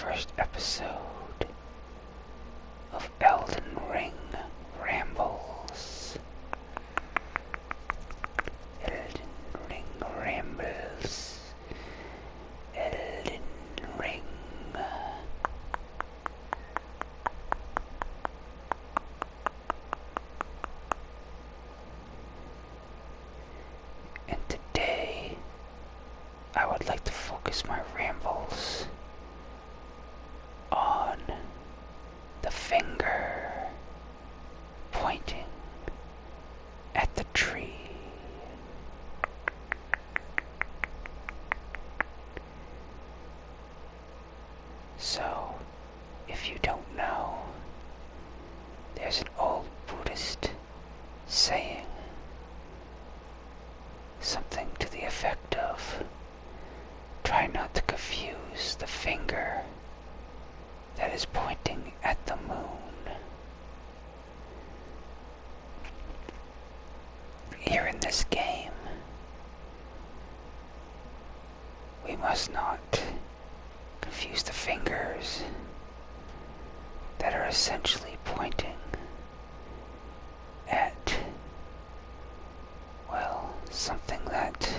first episode of Elden Ring Rambles. Elden Ring Rambles. Elden Ring. And today, I would like to focus my rambles on the finger pointing at the tree. So, if you don't know, there's an old Buddhist saying, something to the effect of, try not to confuse the finger that is pointing at the moon. Here in this game, we must not confuse the fingers that are essentially pointing at, well, something that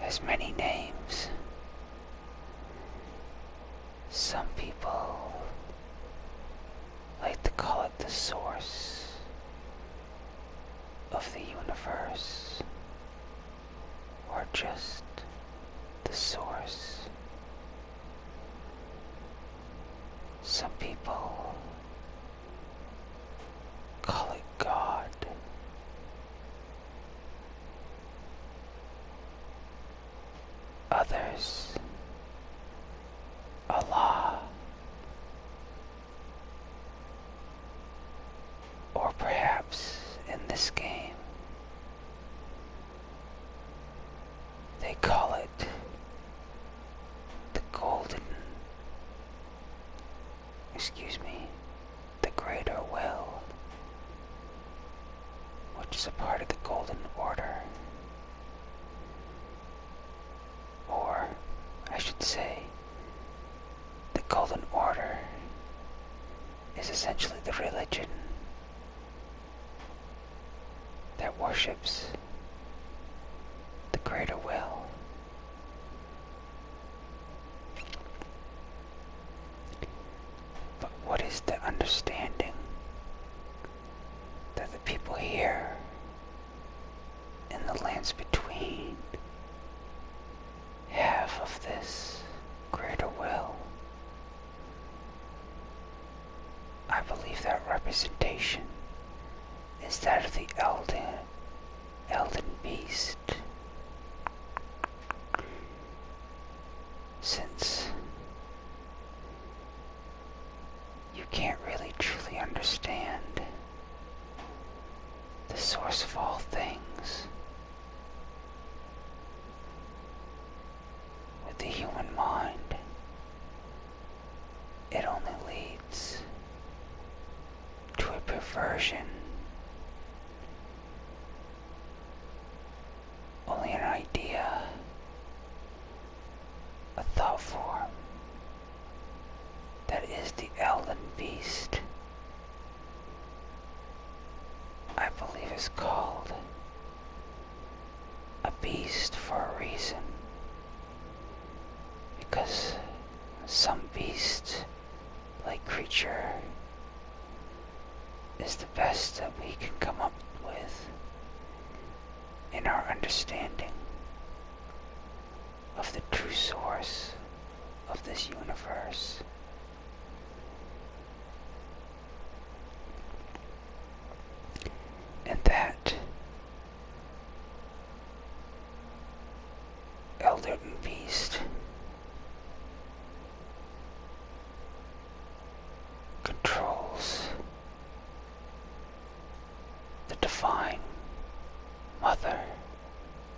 has many names. Some people like to call it the source of the universe, or just the source. Some people call it God. Others, Allah, or perhaps in this game they call it the the Greater Will, which is a part of the Golden Order, or I should say the Golden Order is essentially the religion that worships the Greater Will. But what is the understanding that the people here in the lands between have of this Greater Will? I believe that representation is that of the Elden Beast. Since you can't really truly understand the source of all things with the human mind, it only leads to a perversion, only an idea, a thought form that is the Elden Beast. I believe is called a beast for a reason, because some beast-like creature is the best that we can come up with in our understanding of the true source of this universe. And that Elden Beast controls the Divine Mother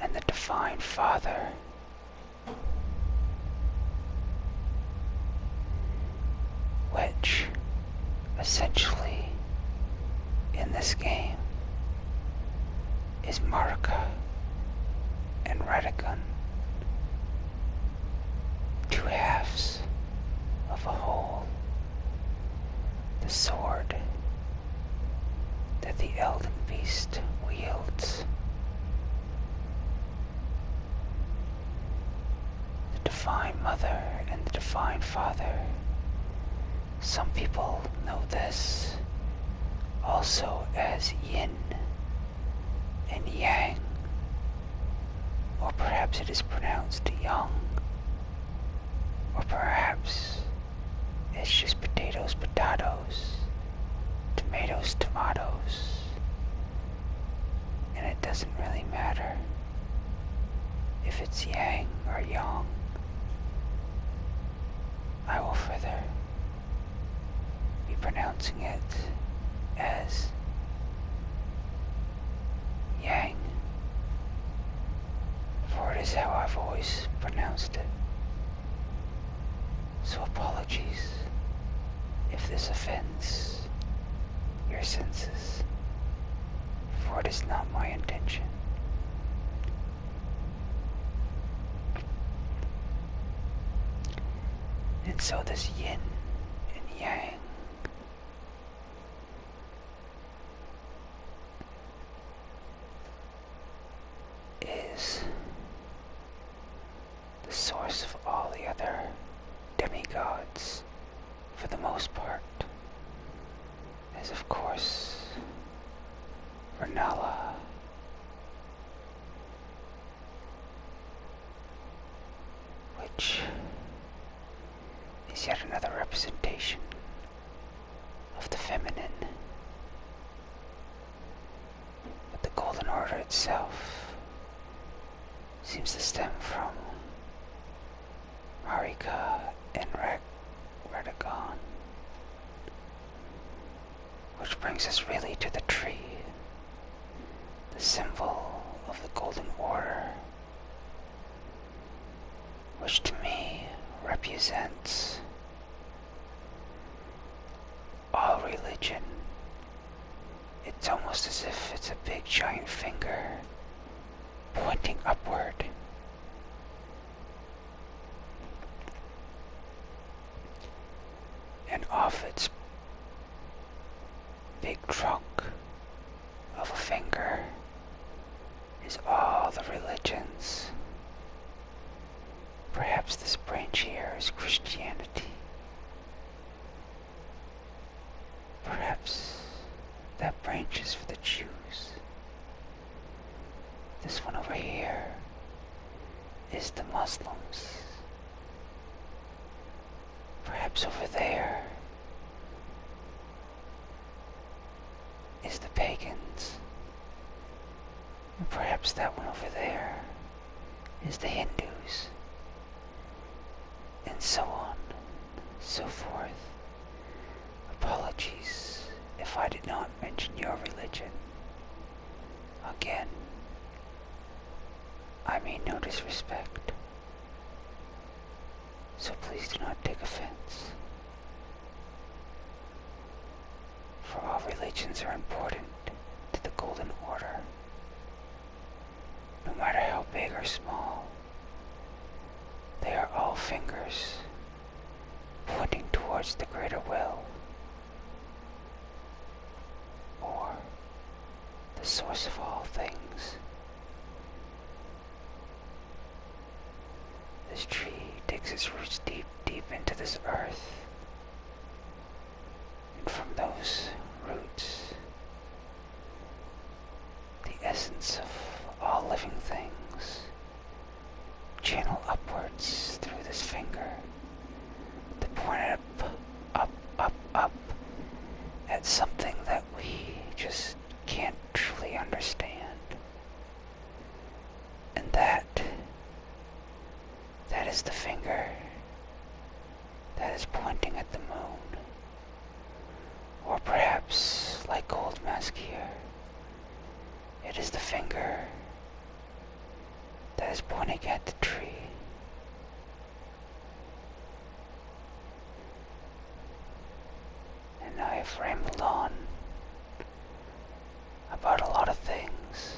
and the Divine Father, which essentially in this game is Marika and Redigan, two halves Divine Mother and the Divine Father. Some people know this also as Yin and Yang, or perhaps it is pronounced Yang, or perhaps it's just potatoes, potatoes, tomatoes, tomatoes, and it doesn't really matter if it's Yang or Yang. I will further be pronouncing it as Yang, for it is how I've always pronounced it. So apologies if this offends your senses, for it is not my intention. And so this Yin and Yang is the source of all the other demigods, for the most part, as of course Renala, which is yet another representation of the feminine. But the Golden Order itself seems to stem from Marika and Radagon, which brings us really to the tree, the symbol of the Golden Order, which to me represents all religion. It's almost as if it's a big giant finger pointing upward. And off its big trunk of a finger is all the religions. Perhaps this branch here is Christianity. Perhaps that branch is for the Jews. This one over here is the Muslims. Perhaps over there is the pagans. And perhaps that one over there is the Hindus. And so on, so forth. Apologies if I did not mention your religion. Again, I mean no disrespect, so please do not take offense. For all religions are important to the Golden Order, no matter how big or small. They are all fingers pointing towards the greater will, or the source of all things. This tree digs its roots deep, deep into this earth, and from those roots, the essence of all living things channel upwards through this finger to point it up at something that we just can't truly understand. And that is the finger that is pointing at the moon. Or perhaps, like Gold Mask here, it is the finger that is pointing at the tree. And I have rambled on about a lot of things,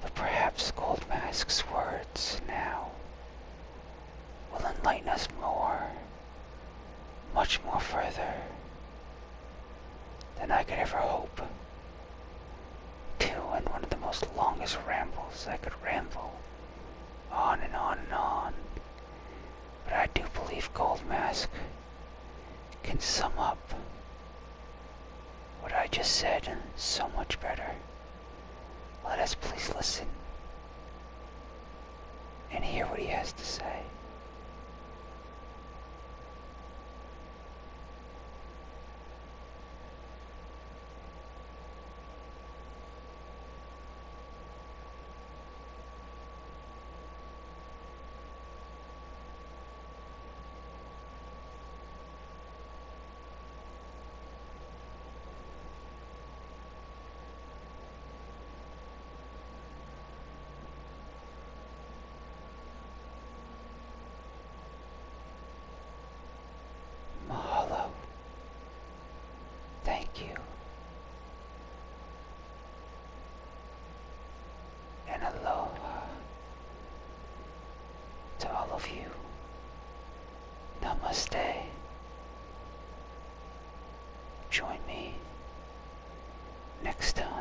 but perhaps Gold Mask's words now will enlighten us more, much more further than I could ever hope to in one of the most longest rambles I could ramble on and on and on. But I do believe Gold Mask can sum up what I just said so much better. Let us please listen and hear what he has to say. Mahalo. Thank you. And aloha to all of you. Namaste. Join me next time.